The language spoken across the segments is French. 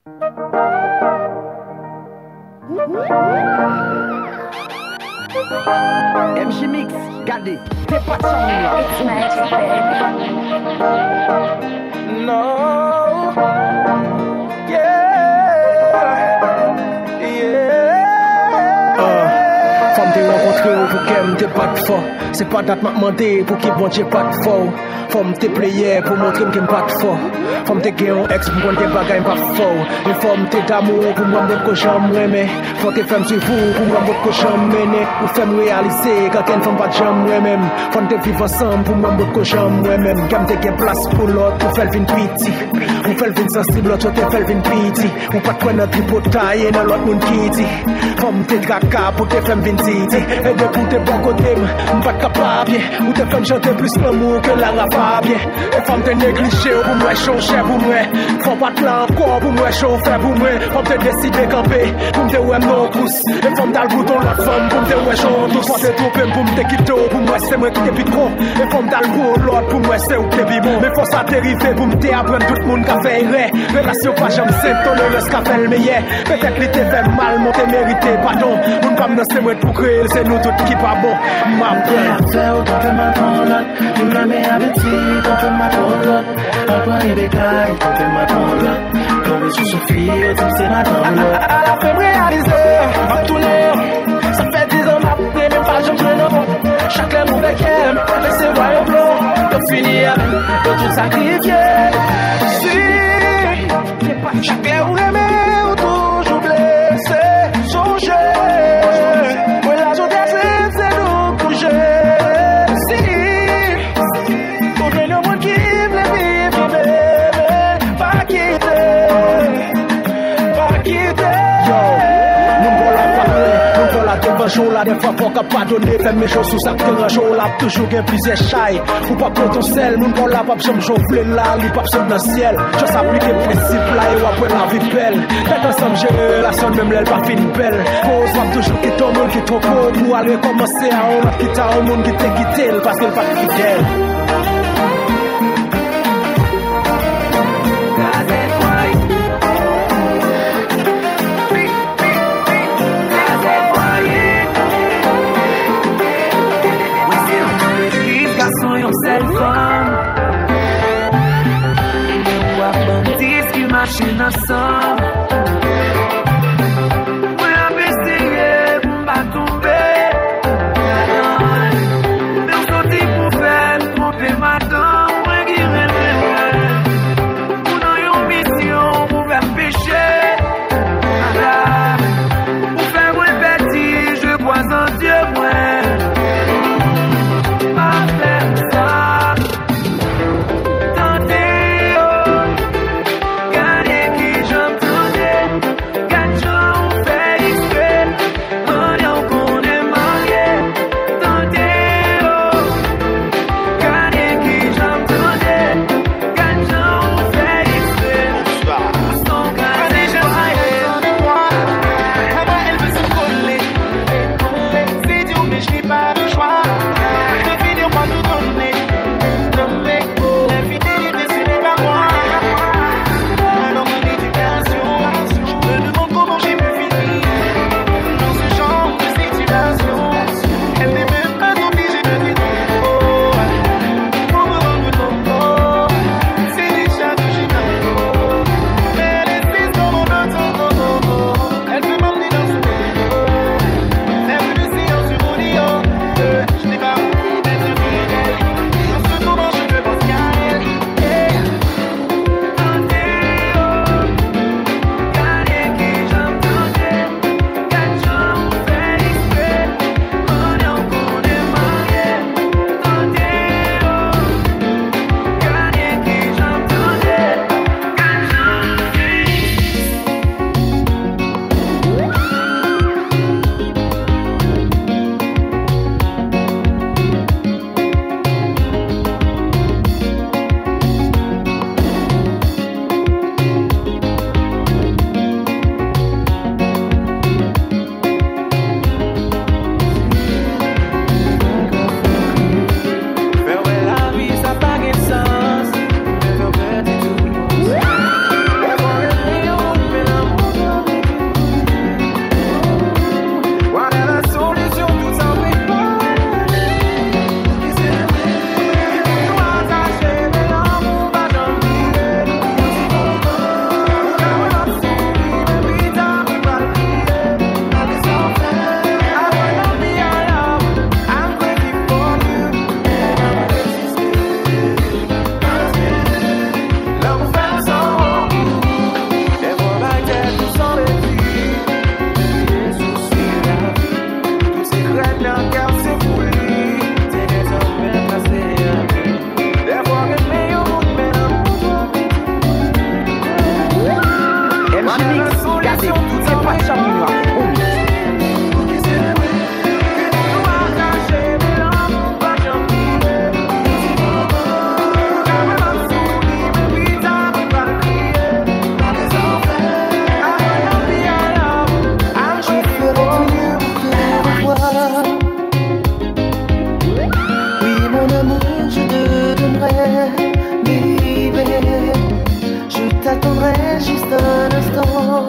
MJ Mix, gardez, t'es pas de son là. It's magic, baby. No, yeah. Femme t'es rencontré pour qu'elle t'es pas de fort. C'est pas date m'a demandé pour qu'il bon Dieu pas de fort. Femme t'es playé pour montrer qu'elle pas de fort. Femme t'es gay en ex pour qu'on t'es bagaille pas fort. Et femme t'es d'amour pour moi m'd'être que j'aime aimer. Faut t'es femme sur vous pour moi m'd'être que j'aime mener. Ou femme réaliser quand elle femme pas j'aime moi-même. Femme t'es vivre ensemble pour moi m'd'être que j'aime moi-même. Qu'elle t'es gain place pour l'autre pour faire vin piti. Ou faire vin sensible l'autre t'es faire vin piti. Ou pas de quoi notre tripotaille dans l'autre monde kitty. Femme t'es caca pour t'es faire vin titi. Et de pour tes bons côtés m'pas capable. Ou t'es femme chanter plus l'amour que la rapa bien. Et femme t'es négligé pour moi changer pour moi. Faut pas te là encore pour moi chauffer pour moi. Femme t'es décidé camper pour me ouais non pousse. Et femme t'as le bouton la femme pour me ouais chante tous. Faut te tromper pour me quitter pour moi c'est moi qui t'ai picron. Et femme t'as le gros l'autre pour moi c'est où t'es bon. Mais faut ça t'arriver pour me apprendre tout le monde qu'a fait erreur. Relation pas jamais c'est tolérance qu'a fait le meilleur. Peut-être qu'il t'ait fait mal mon t'es mérité pardon. Moun pas me c'est moi pour créer c'est nous tout qui pas bon. M'apprends Don't feel my tongue, you know me appétit, don't feel my tongue. Employé des cailles, don't feel my tongue. Quand je souffle, tu sais ma tongue. À la fin réaliser, m'a tourné. Ça fait 10 ans m'a pris, même pas j'en prends non. Chaque l'amour avec elle, laissez voir un plan. De finir, de tout sacrifier. Si, chaque l'air où aimer, ou toujours blessé, songer. Jour là des fois faut qu'à pardonner faire mes choses sous ça que jour là toujours gain plusieurs chailles ou pas potentiel nous pour la pas jamais chauffer là li pas dans le ciel je s'appliquer principe là et après la vie belle fait ensemble gérer relation même elle pas fin belle pose pas toujours qui ton monde qui trop beau pour aller commencer à on quitter un monde qui t'est quitté parce qu'elle pas fidèle. Machine ensemble. Moi investiguer pour pas tomber. Mais on sorti pour faire tromper madame. Moi qui rêve. Pour dans une mission pour faire pécher. Pour faire moins petit, je crois en Dieu moi. Pas faire ça. Tenter. t'attendrai juste un instant.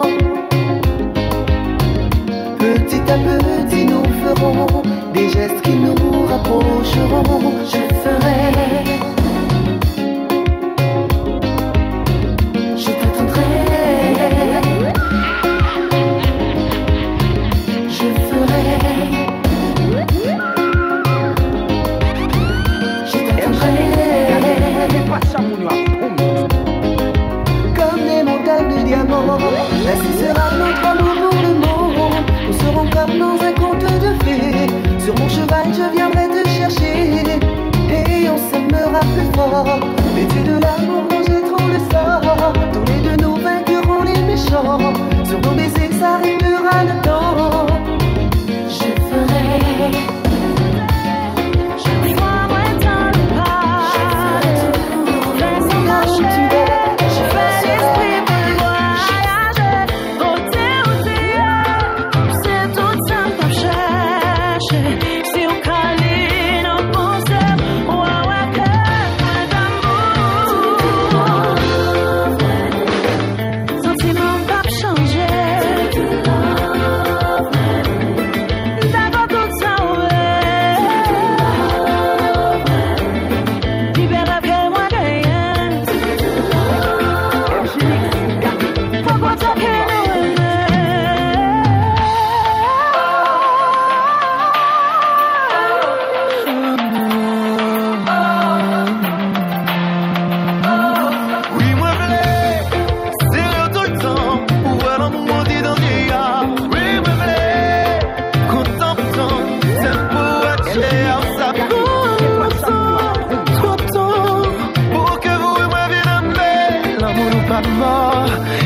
Petit à petit nous ferons des gestes qui nous rapprocheront. Je ferai, je t'attendrai. Je ferai, je t'attendrai. Comme des montagnes de diamants, ainsi sera notre amour pour le monde. Nous serons comme dans un conte de fées. Sur mon cheval je viendrai te chercher, et on s'aimera plus fort. Les dieux de l'amour nous jetteront le sort. Tous les deux nous vainquerons les méchants. Sur nos baisers s'arrêtera le temps. Je ferai,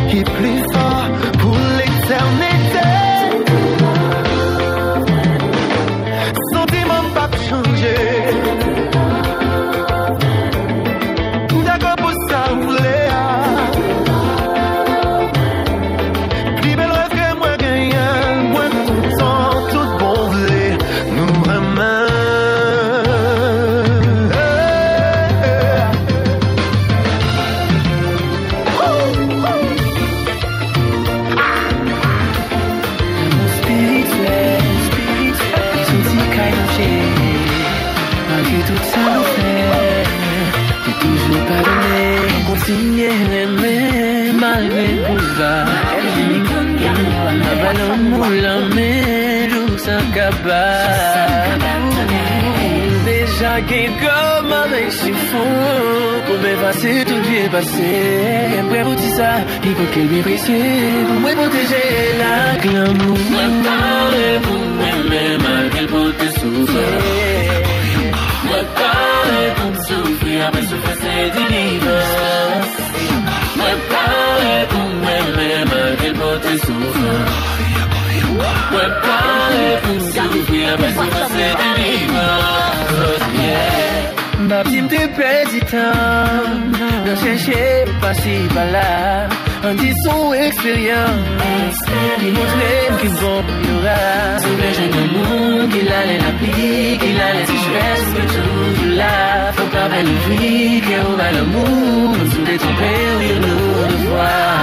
qui est plus fort pour l'éternité. Sentiment pas changer. D'accord pour ça, vous voulez. Plus belle rêve que moi gagne, moins content, tout bon voulez. Nous vraiment. Continuer l'aimer malgré tout ça. L'amour, l'amour, tout s'accabale. Déjà qu'il comme avec chiffon, pour m'effacer tout qui est passé. Après vous dit ça, il faut qu'elle m'ait pressé. Pour me protéger la glamour. Moi parler pour m'aimer malgré pour te souffrir. Moi parler pour me souffrir, après souffrir c'est délivrer. Moi parler pour m'aimer malgré pour te souffrir. Moi parler pour me souffrir, après souffrir c'est délivrer. Ma petite te perdit temps, de chercher par-ci par-là. En disant expérience, il montrait qu'il bon y aura. Sous les jeunes d'amour, qu'il allait l'appliquer, qu'il allait si je reste toujours là. Faut pas mal ouvrir, qu'il y aura l'amour. Sous les trompés, oui, nous le voir.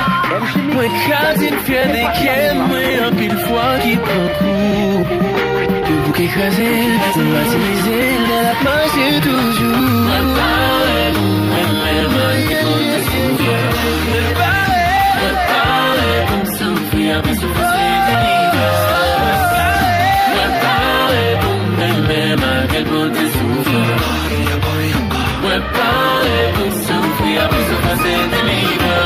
Moi, quand il fait des quêtes, moi, un pile fois qui prend coup. Le bouc écrasé, on va s'utiliser, de la marche toujours. Moi, parler, pour me souffrir, après souffrir c'est délivrer. Moi parler pour m'aimer malgré pour te souffrir. Moi parler pour me souffrir, après souffrir c'est délivrer.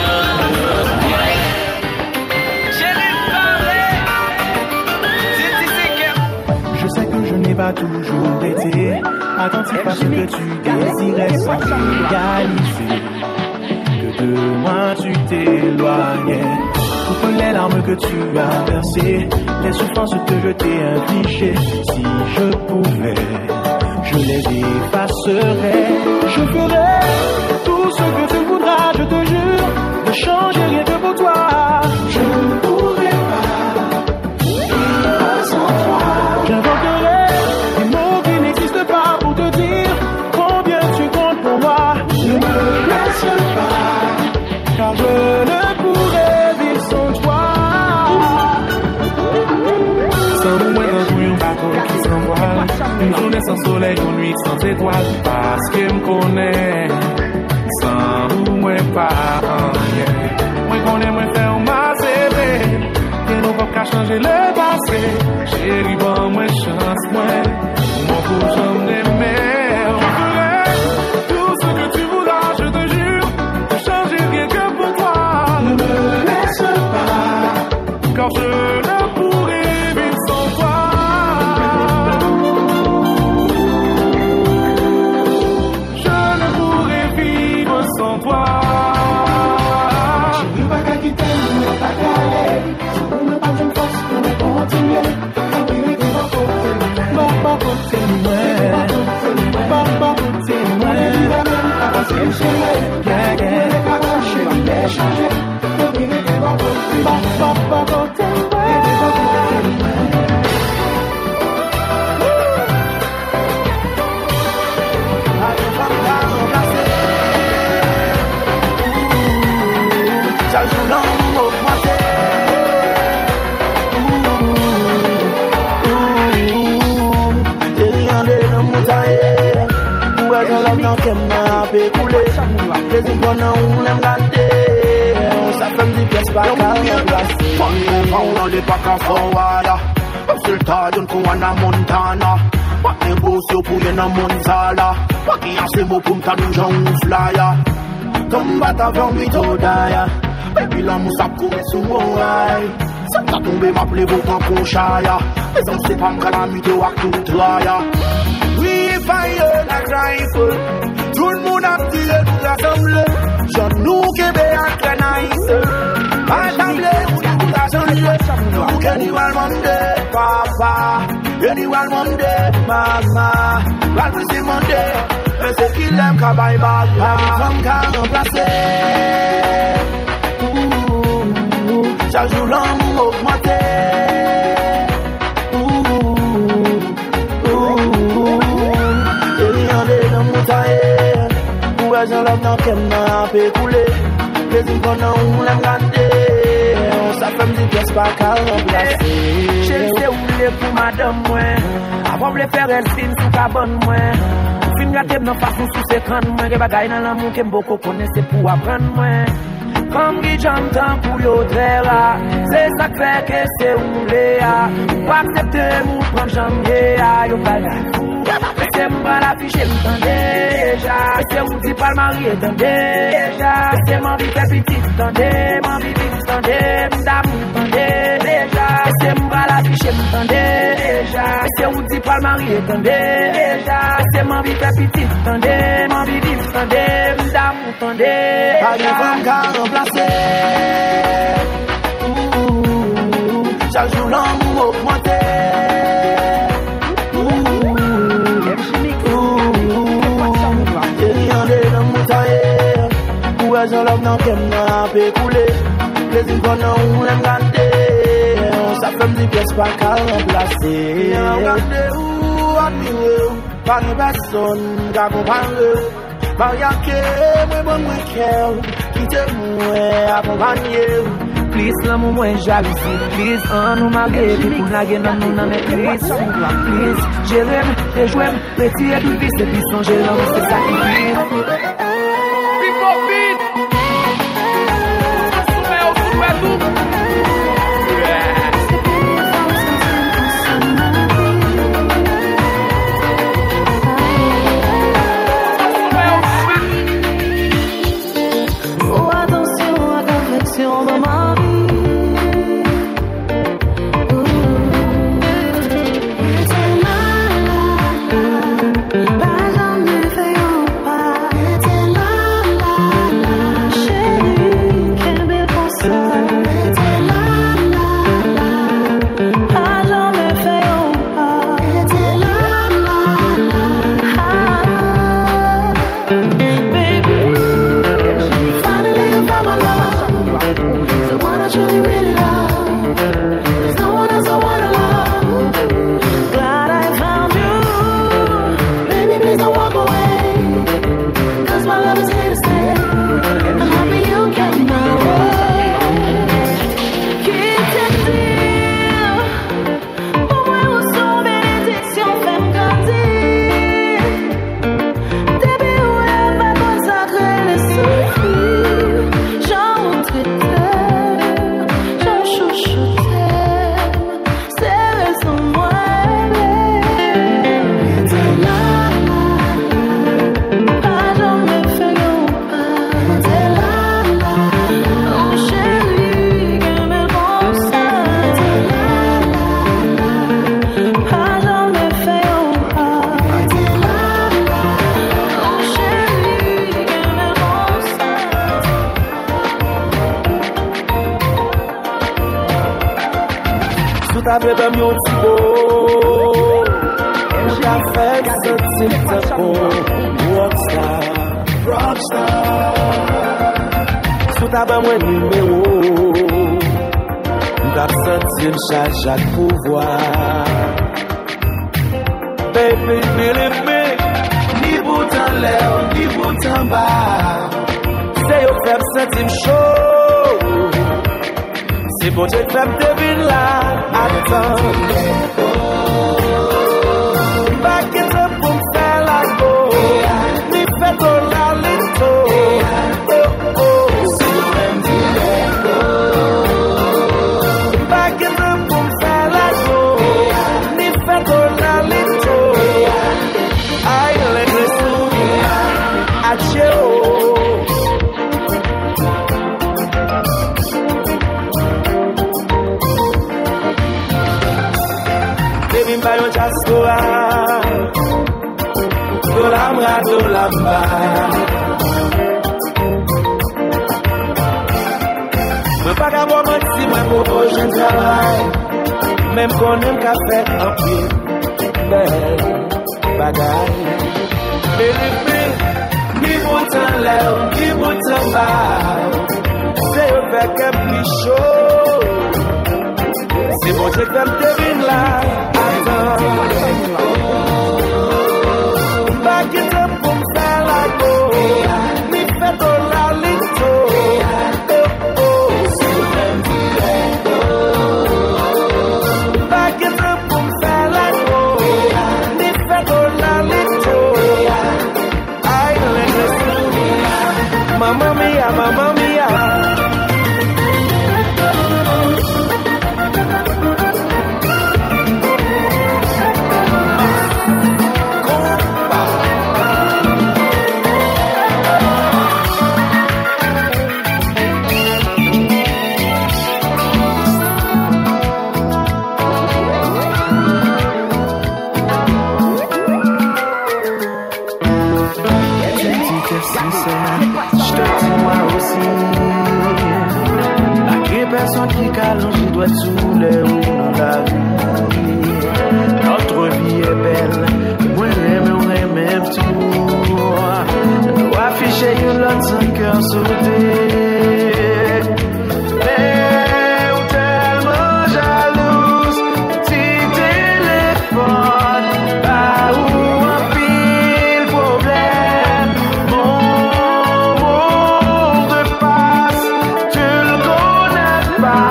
Je sais que je n'ai pas toujours été attentif à ce que tu désirais sans réaliser que de moi tu t'éloignais. Toutes les larmes que tu as versées, les souffrances que je t'ai infligées, si je pouvais, je les effacerais. Je ferais tout ce que tu voudras, je te jure, ne changer rien que pour toi. Je ne pourrais pas vivre sans toi. J'inventerai des mots qui n'existent pas pour te dire combien tu comptes pour moi. Ne me laisse pas, car je ne pourrais vivre sans toi. Sans nous, moi, dans tout, un bateau qui s'envole. Une journée sans soleil, une nuit sans étoiles. Parce que me connaît, sans nous, moi, pas rien. Moi, connais, moi, faire ma CV. Et nous, pas changer le passé. Chérie, bon, moi, chance, moi. Mon pour j'en aimer. Tout ce que tu voudras, je te jure. De changer rien que pour toi. Ne me laisse pas. Car je ne pourrai vivre sans toi. Je ne pourrai vivre sans toi. Je ne veux pas quitter, je ne veux pas t'aller. Si vous me pas d'une force, on va continuer. Papa, côté-moi. Papa, côté-moi. On n'est pas qu'à forward. C'est le tas d'une couana montana. Pas un beau sur pour y en a monzala. Pas qu'il y a ces mots pour me t'adouer un flyer. Comme bata from me to die. Baby la moussa courait sous mon rail. Ça t'a tombé m'appelez vos camps qu'on chaya. Mais on sait pas m'qu'à la mute ou à tout traya. Oui, fire like rifle. Tout le monde a tiré tout l'assemblée. J'en nous qui bé à canaïs. Pas tablé ou tout l'assemblée. Nous anyone Monday, papa. Anyone Monday, mama. Pas plus c'est Monday. Mais c'est qu'il aime qu'à bye bye. Femme qu'à remplacer. Chaque jour l'homme augmenté. J'en love dans qu'elle m'a fait couler. Les inconnu on l'aime garder. Ça fait me dire qu'est-ce pas qu'à remplacer. Chérie c'est ouvlé pour madame moi. Avant de faire elle film sous cabane moi. Film gâté dans façon sous ses crânes moi. Que bagaille dans l'amour que beaucoup connaissent pour apprendre moi. Comme qui j'entends pour l'autre là. C'est ça que fait que c'est ouvlé. Pas accepter mon prendre janvier. Yo bagaille. C'est moi la fiche, m'entend déjà. C'est où dit pas le mari, t'entend déjà. C'est mon vie, t'es petite, t'entendez. Mon vie, t'entendez. M'dame, t'entendez déjà. C'est moi la fiche, m'entend déjà. C'est où dit pas le mari, t'entend déjà. C'est mon vie, t'es petite, t'entendez. Mon vie, t'entendez. M'dame, t'entendez. Pas de femme qu'à remplacer. Chaque jour l'homme augmenté. J'en love dans qu'elle m'a fait couler. Les inconnu on l'aime garder. Ça fait me dire qu'est-ce pas qu'à remplacer. Regardez où admirer. Pas de personne qu'à comprendre. Maria que moi bon moi cœur. Quittez-moi accompagner. Please l'amour moins jalousie. Please en nous malgré puis pour la gueule nous n'en est please. Please j'aime et jouer petit et tout vite et puis songer l'homme c'est ça qui fait. My love is here to stay. I'm happy you came my way. ta fait pas mon petit beau. J'ai fait ce type de rockstar. Sous ta bas moi numéro. M'tap senti chaque pouvoir. Baby, believe me. Ni bout en l'air, ni bout en bas. C'est au fait sentir chaud. C'est pour te faire deviner là. Attends. Back it up pour me faire la go. Ni fait ton la lito. Oh oh. C'est le même dilemme. Back it up pour me faire la go. Ni fait ton la lito. I let me see. At you. Bayo Jascoa, Dolamba, Dolamba. Me pas qu'à voir si moi pour je travaille, même qu'on aime qu'à faire un pied, belle bagaille. Ni bouton l'air, ni bouton bas, c'est au fait qu'un plus chaud. C'est bon, je vais me deviner là. Back it up pour me faire la go. Mi fait ton la lito. Oh oh. Back it up pour me faire la go. Mi fait ton la lito. I let me see. Mamma mia, mamma mia. Qui doit sous les roues dans la vie. Notre vie est belle, moi j'aime, on est même tout. Nous afficher une l'autre sans cœur sauté. Mais ou tellement jalouse, petit téléphone, pas où un pile problème. Mon monde passe, tu le connais pas.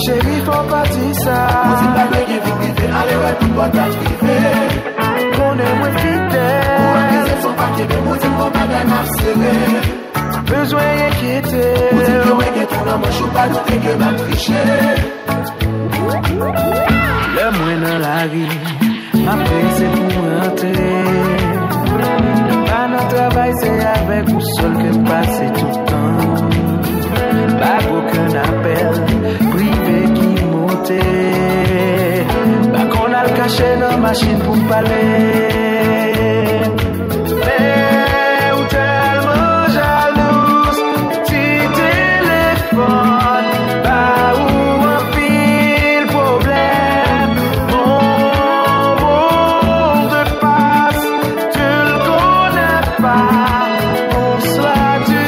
Chérie, faut pas dire ça. Allez, ouais, tout va t'arriver. Qu'on est moins fidèle. Besoin d'inquiéter. Le moins dans la vie, après c'est pour rentrer. Le pas dans travail, c'est avec vous seul que passer tout le temps. Pas aucun appel privé qui montait. Pas qu'on a le cachet dans la machine pour parler. Mais ou tellement jalouse, petit téléphone, pas où un pile problème. Mon monde passe, tu le connais pas. On sera du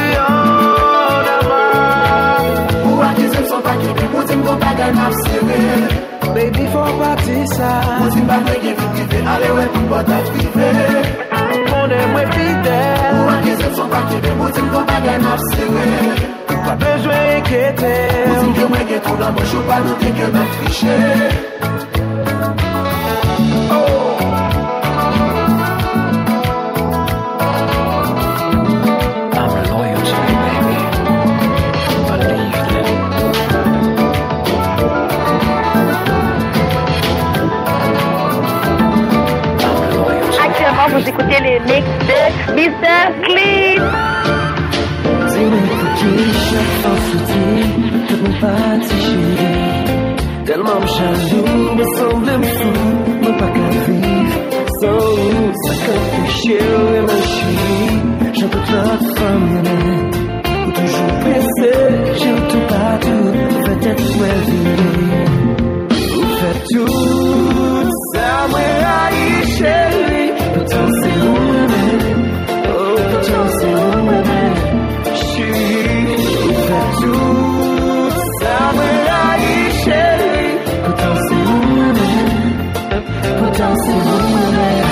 baby, faut partir ça. Allez, ouais, tout va t'arriver. On est moins fidèle. Pas besoin d'inquiéter. Vous écoutez les mix de Mr. Clean. Dis-moi qui chaque fois soutien, que mon parti chéri. Tellement me jaloux, me semble me fou, me pas qu'à vivre. Sans ça fait chier et ma chérie. je peux te l'offrir. Ou toujours pressé, j'ai tout partout, peut-être ouais, ou fait tout ça, moi, aïe, chérie, pourtant c'est moi-même, oh, pourtant c'est moi-même, chérie, ou fait tout ça, moi, aïe, chérie, pourtant c'est moi-même, pourtant c'est moi-même.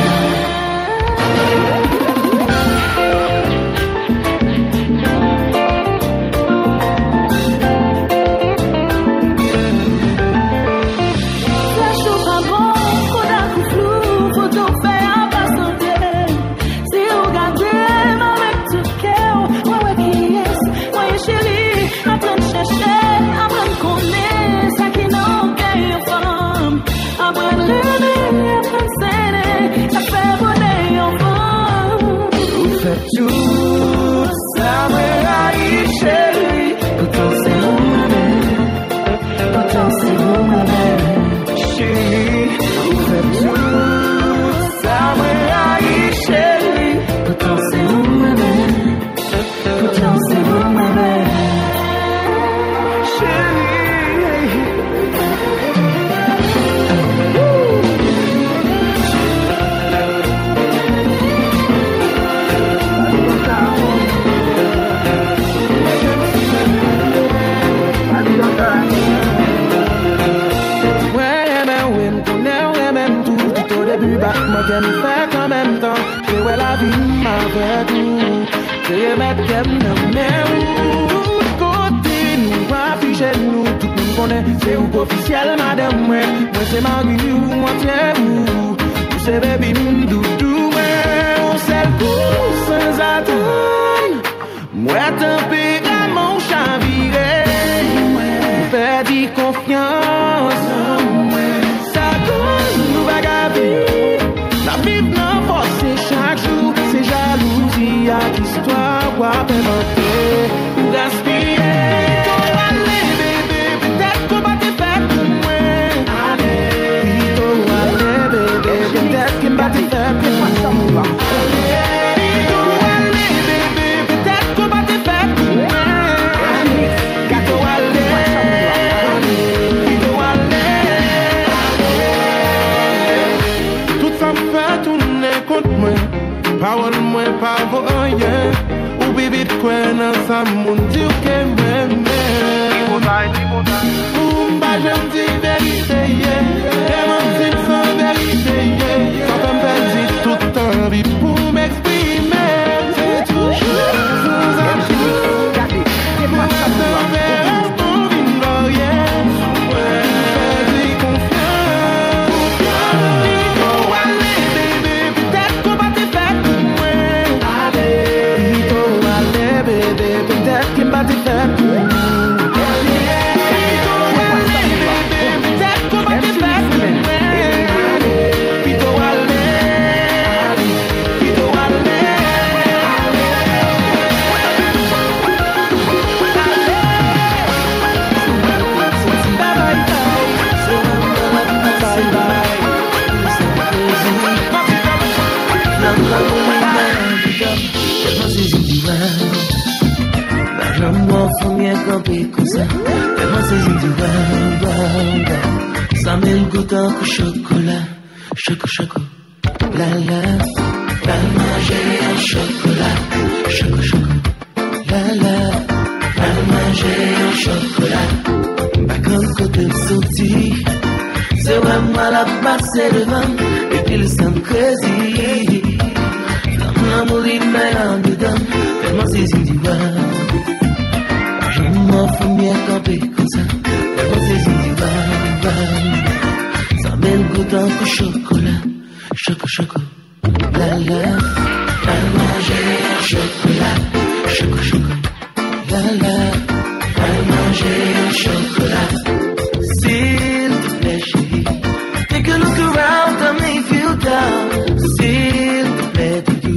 C'est ou officiel, madame, moi c'est Marie ou moi c'est vous. C'est baby doudou, on s'est le coup sans attendre. Moi t'en pis à mon chaviré, perdu confiance. Ça cause nous bagaille. La vie n'a forcé chaque jour, c'est jalousie à l'histoire, quoi inventer ou gaspiller. Parole moi pas pour rien. Ou bébé de quoi dans sa monde dire que même. Ou m'ba j'aime dire vérité. Et mon dit sans vérité. Sans me perdre tout le temps vite pour m'exprimer. C'est toujours sans amour. Et moi ça me fait envie de rien. Perdu confiance. Il faut aller bébé. Peut-être qu'on va te faire. Peut-être qu'il m'a dit faire pour nous. Peut-être qu'on va te faire pour nous. Pito aller, pito aller. L'amour faut bien camper comme ça. Tellement saisi du bang. Ça met le goût d'un coup chocolat. Choco. La manger un chocolat. Choco. La manger un chocolat. Pas comme côté sorti. C'est vraiment la passe devant. Et puis le sang crazy. L'amour il met en dedans. Tellement saisi du bang. L'amour faut bien camper comme ça. Tellement saisi du bang. Ça met le goût d'un coup chocolat. Choco. La manger un chocolat. Choco. La manger un chocolat. S'il te plaît chérie, take a look around and me feel down. S'il te plaît to you,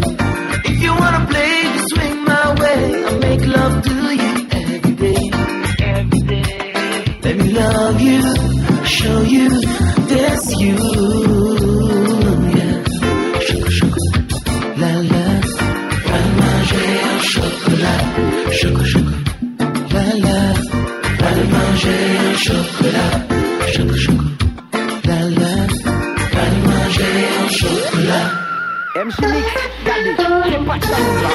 if you wanna play, just swing my way. I'll make love to you every day. Let me love you, show you, that's you. Yeah. Choco. La manger MC Mix, gardez, c'est pas ça.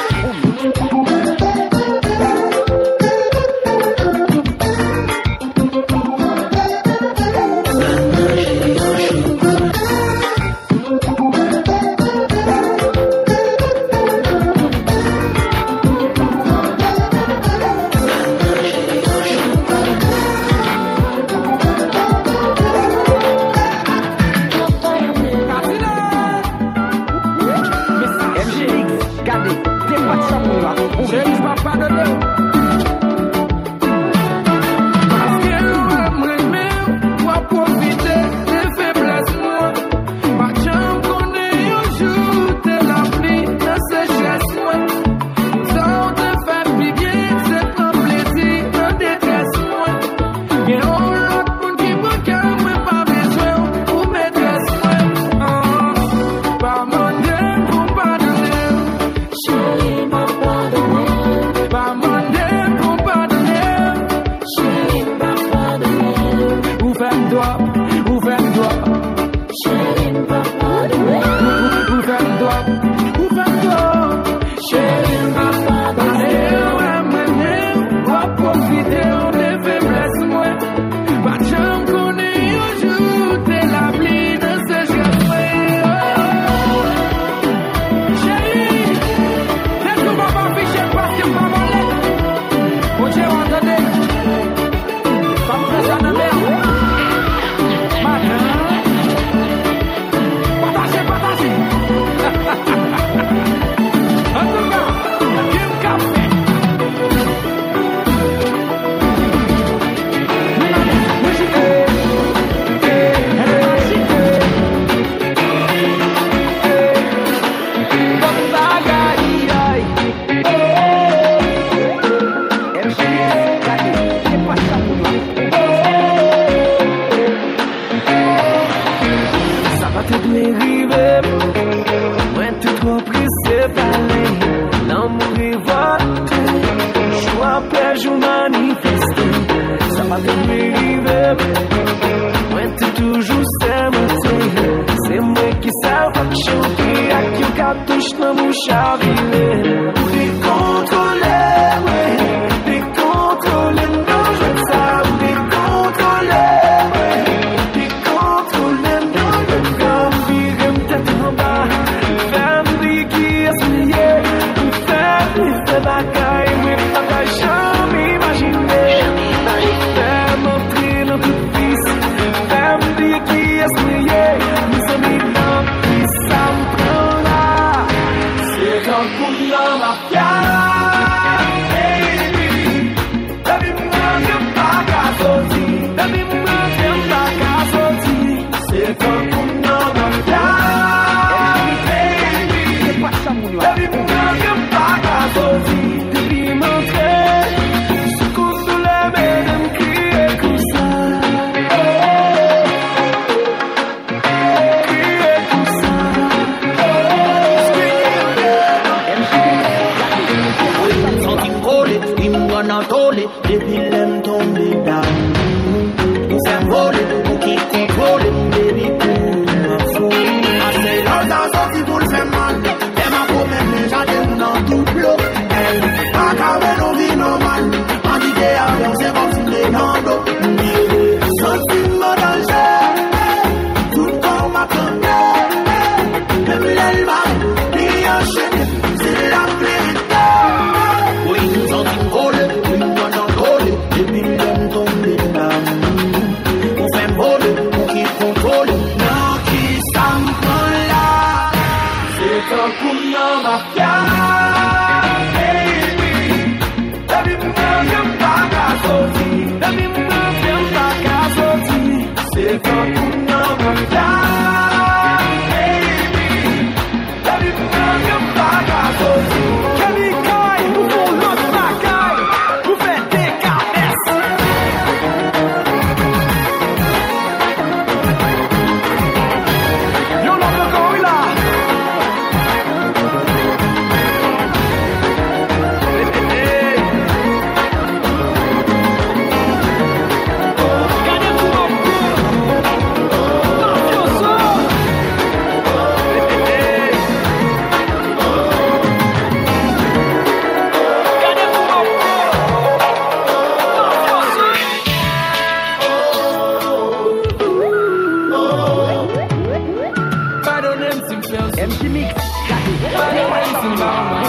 Pardonne si maman,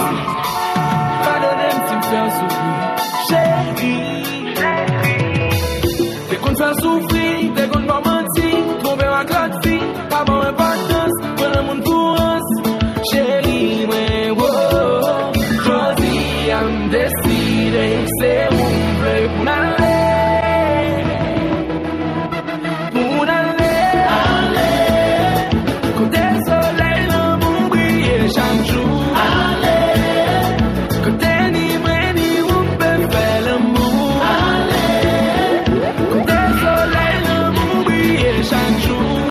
pardonne si me faire souffrir. Chérie, t'es qu'on te fait souffrir.